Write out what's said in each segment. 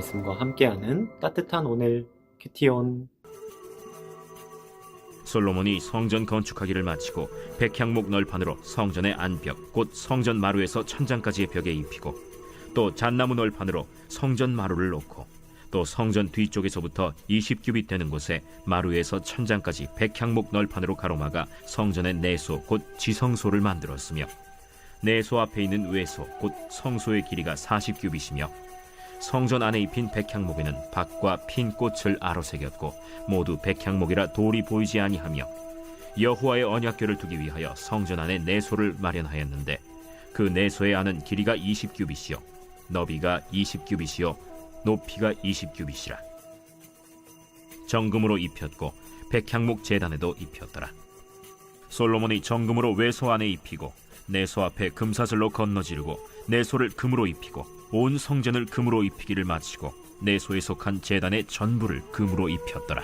말씀과 함께하는 따뜻한 오늘 큐티온. 솔로몬이 성전 건축하기를 마치고 백향목 널판으로 성전의 안벽 곧 성전 마루에서 천장까지의 벽에 입히고 또 잣나무 널판으로 성전 마루를 놓고 또 성전 뒤쪽에서부터 20규빗 되는 곳에 마루에서 천장까지 백향목 널판으로 가로막아 성전의 내소 곧 지성소를 만들었으며 내소 앞에 있는 외소 곧 성소의 길이가 40규빗이며 성전 안에 입힌 백향목에는 박과 핀 꽃을 아로새겼고 모두 백향목이라 돌이 보이지 아니하며 여호와의 언약궤를 두기 위하여 성전 안에 내소를 마련하였는데 그 내소의 안은 길이가 20규빗이요 너비가 20규빗이요 높이가 20규빗이라. 정금으로 입혔고 백향목 제단에도 입혔더라. 솔로몬이 정금으로 외소 안에 입히고 내소 앞에 금사슬로 건너지르고 내소를 금으로 입히고 온 성전을 금으로 입히기를 마치고 내소에 속한 제단의 전부를 금으로 입혔더라.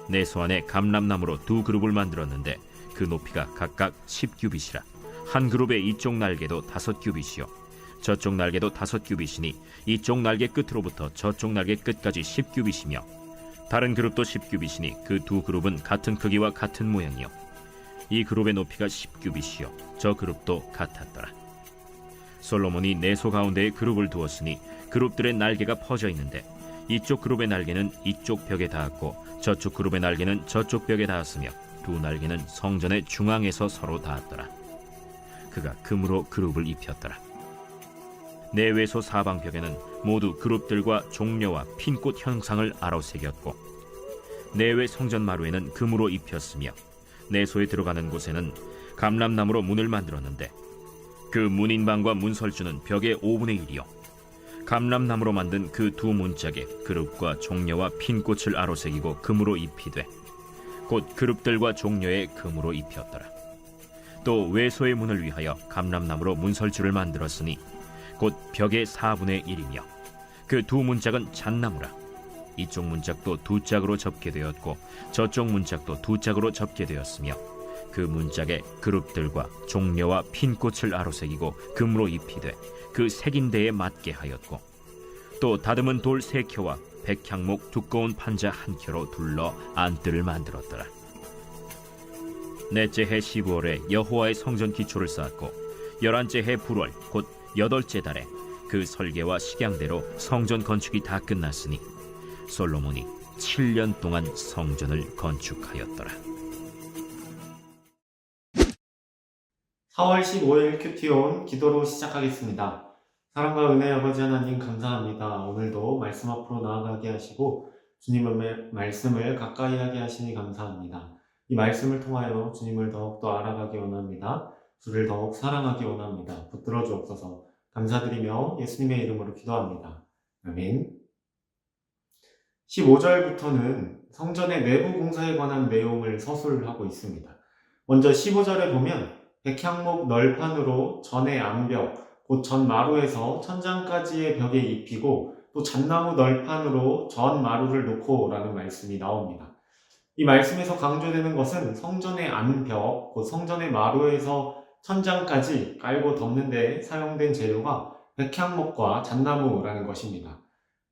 내소 안에 감람나무로 두 그룹을 만들었는데 그 높이가 각각 10규빗이라. 한 그룹의 이쪽 날개도 5규빗이요 저쪽 날개도 5규빗이니 이쪽 날개 끝으로부터 저쪽 날개 끝까지 10규빗이며 다른 그룹도 10규빗이니 그 두 그룹은 같은 크기와 같은 모양이요 이 그룹의 높이가 10규빗이요 저 그룹도 같았더라. 솔로몬이 내소 가운데에 그룹을 두었으니 그룹들의 날개가 퍼져 있는데 이쪽 그룹의 날개는 이쪽 벽에 닿았고 저쪽 그룹의 날개는 저쪽 벽에 닿았으며 두 날개는 성전의 중앙에서 서로 닿았더라. 그가 금으로 그룹을 입혔더라. 내외소 사방벽에는 모두 그룹들과 종려와 핀꽃 형상을 아로새겼고 내외 성전 마루에는 금으로 입혔으며 내소에 들어가는 곳에는 감람나무로 문을 만들었는데 그 문인방과 문설주는 벽의 5분의 1이요 감람나무로 만든 그 두 문짝에 그룹과 종려와 핀꽃을 아로새기고 금으로 입히되 곧 그룹들과 종려에 금으로 입혔더라. 또 외소의 문을 위하여 감람나무로 문설주를 만들었으니 곧 벽의 4분의 1이며 그 두 문짝은 잣나무라. 이쪽 문짝도 두 짝으로 접게 되었고 저쪽 문짝도 두 짝으로 접게 되었으며 그 문짝에 그룹들과 종려와 핀꽃을 아로새기고 금으로 입히되 그 새긴 데에 맞게 하였고 또 다듬은 돌 3켜와 백향목 두꺼운 판자 1켜로 둘러 안뜰을 만들었더라. 넷째 해 15월에 여호와의 성전 기초를 쌓았고 11째 해 불월 곧 8째 달에 그 설계와 식양대로 성전 건축이 다 끝났으니 솔로몬이 7년 동안 성전을 건축하였더라. 4월 15일 큐티온 기도로 시작하겠습니다. 사랑과 은혜 아버지 하나님 감사합니다. 오늘도 말씀 앞으로 나아가게 하시고 주님의 말씀을 가까이 하게 하시니 감사합니다. 이 말씀을 통하여 주님을 더욱더 알아가기 원합니다. 주를 더욱 사랑하기 원합니다. 붙들어 주옵소서. 감사드리며 예수님의 이름으로 기도합니다. 아멘. 15절부터는 성전의 내부 공사에 관한 내용을 서술하고 있습니다. 먼저 15절에 보면 백향목 널판으로 전의 암벽, 곧 전 마루에서 천장까지의 벽에 입히고 또 잣나무 널판으로 전 마루를 놓고 라는 말씀이 나옵니다. 이 말씀에서 강조되는 것은 성전의 안벽, 곧 성전의 마루에서 천장까지 깔고 덮는 데 사용된 재료가 백향목과 잣나무라는 것입니다.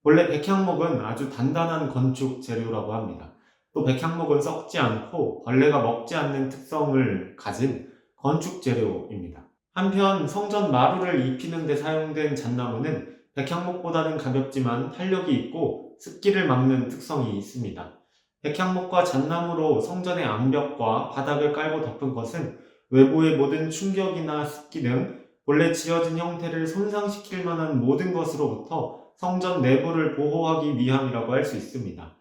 원래 백향목은 아주 단단한 건축 재료라고 합니다. 또 백향목은 썩지 않고 벌레가 먹지 않는 특성을 가진 건축 재료입니다. 한편 성전 마루를 입히는 데 사용된 잣나무는 백향목보다는 가볍지만 탄력이 있고 습기를 막는 특성이 있습니다. 백향목과 잣나무로 성전의 암벽과 바닥을 깔고 덮은 것은 외부의 모든 충격이나 습기 등 본래 지어진 형태를 손상시킬 만한 모든 것으로부터 성전 내부를 보호하기 위함이라고 할 수 있습니다.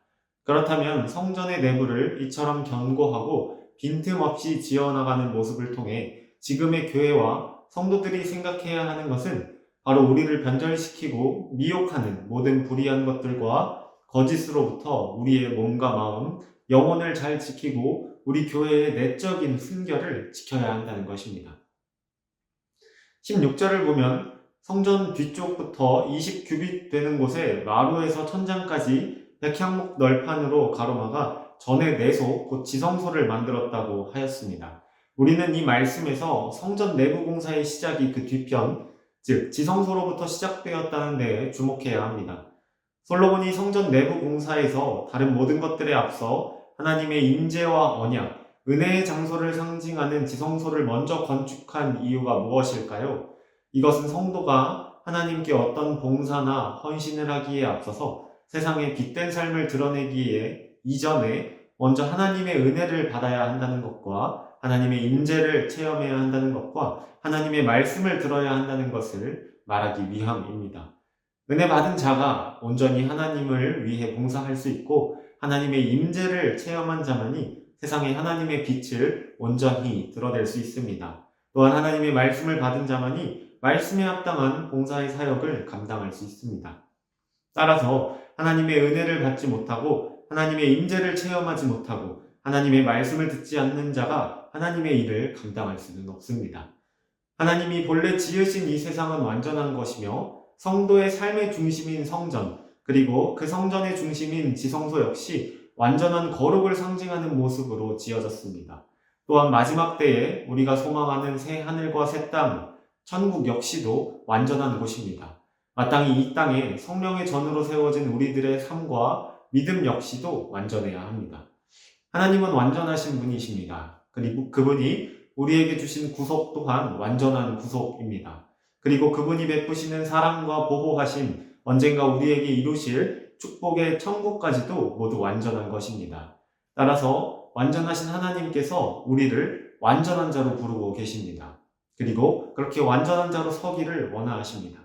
그렇다면 성전의 내부를 이처럼 견고하고 빈틈없이 지어나가는 모습을 통해 지금의 교회와 성도들이 생각해야 하는 것은 바로 우리를 변절시키고 미혹하는 모든 불의한 것들과 거짓으로부터 우리의 몸과 마음, 영혼을 잘 지키고 우리 교회의 내적인 순결을 지켜야 한다는 것입니다. 16절을 보면 성전 뒤쪽부터 20규빗 되는 곳에 마루에서 천장까지 백향목 널판으로 가로막아 전의 내소, 곧 지성소를 만들었다고 하였습니다. 우리는 이 말씀에서 성전 내부 공사의 시작이 그 뒤편, 즉 지성소로부터 시작되었다는 데에 주목해야 합니다. 솔로몬이 성전 내부 공사에서 다른 모든 것들에 앞서 하나님의 임재와 언약, 은혜의 장소를 상징하는 지성소를 먼저 건축한 이유가 무엇일까요? 이것은 성도가 하나님께 어떤 봉사나 헌신을 하기에 앞서서 세상에 빛된 삶을 드러내기에 이전에 먼저 하나님의 은혜를 받아야 한다는 것과 하나님의 임재를 체험해야 한다는 것과 하나님의 말씀을 들어야 한다는 것을 말하기 위함입니다. 은혜 받은 자가 온전히 하나님을 위해 봉사할 수 있고 하나님의 임재를 체험한 자만이 세상에 하나님의 빛을 온전히 드러낼 수 있습니다. 또한 하나님의 말씀을 받은 자만이 말씀에 합당한 봉사의 사역을 감당할 수 있습니다. 따라서 하나님의 은혜를 받지 못하고 하나님의 임재를 체험하지 못하고 하나님의 말씀을 듣지 않는 자가 하나님의 일을 감당할 수는 없습니다. 하나님이 본래 지으신 이 세상은 완전한 것이며 성도의 삶의 중심인 성전, 그리고 그 성전의 중심인 지성소 역시 완전한 거룩을 상징하는 모습으로 지어졌습니다. 또한 마지막 때에 우리가 소망하는 새 하늘과 새 땅, 천국 역시도 완전한 곳입니다. 마땅히 이 땅에 성령의 전으로 세워진 우리들의 삶과 믿음 역시도 완전해야 합니다. 하나님은 완전하신 분이십니다. 그리고 그분이 우리에게 주신 구속 또한 완전한 구속입니다. 그리고 그분이 베푸시는 사랑과 보호하심, 언젠가 우리에게 이루실 축복의 천국까지도 모두 완전한 것입니다. 따라서 완전하신 하나님께서 우리를 완전한 자로 부르고 계십니다. 그리고 그렇게 완전한 자로 서기를 원하십니다.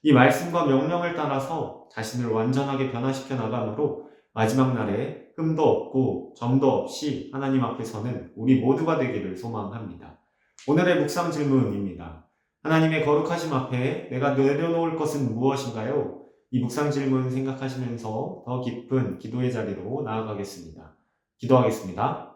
이 말씀과 명령을 따라서 자신을 완전하게 변화시켜 나감으로 마지막 날에 흠도 없고 점도 없이 하나님 앞에 서는 우리 모두가 되기를 소망합니다. 오늘의 묵상 질문입니다. 하나님의 거룩하심 앞에 내가 내려놓을 것은 무엇인가요? 이 묵상 질문 생각하시면서 더 깊은 기도의 자리로 나아가겠습니다. 기도하겠습니다.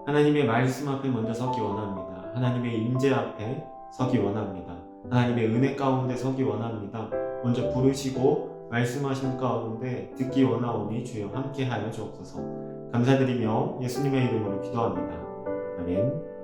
하나님의 말씀 앞에 먼저 서기 원합니다. 하나님의 임재 앞에 서기 원합니다. 하나님의 은혜 가운데 서기 원합니다. 먼저 부르시고 말씀하신 가운데 듣기 원하오니 주여 함께하여 주옵소서. 감사드리며 예수님의 이름으로 기도합니다. 아멘.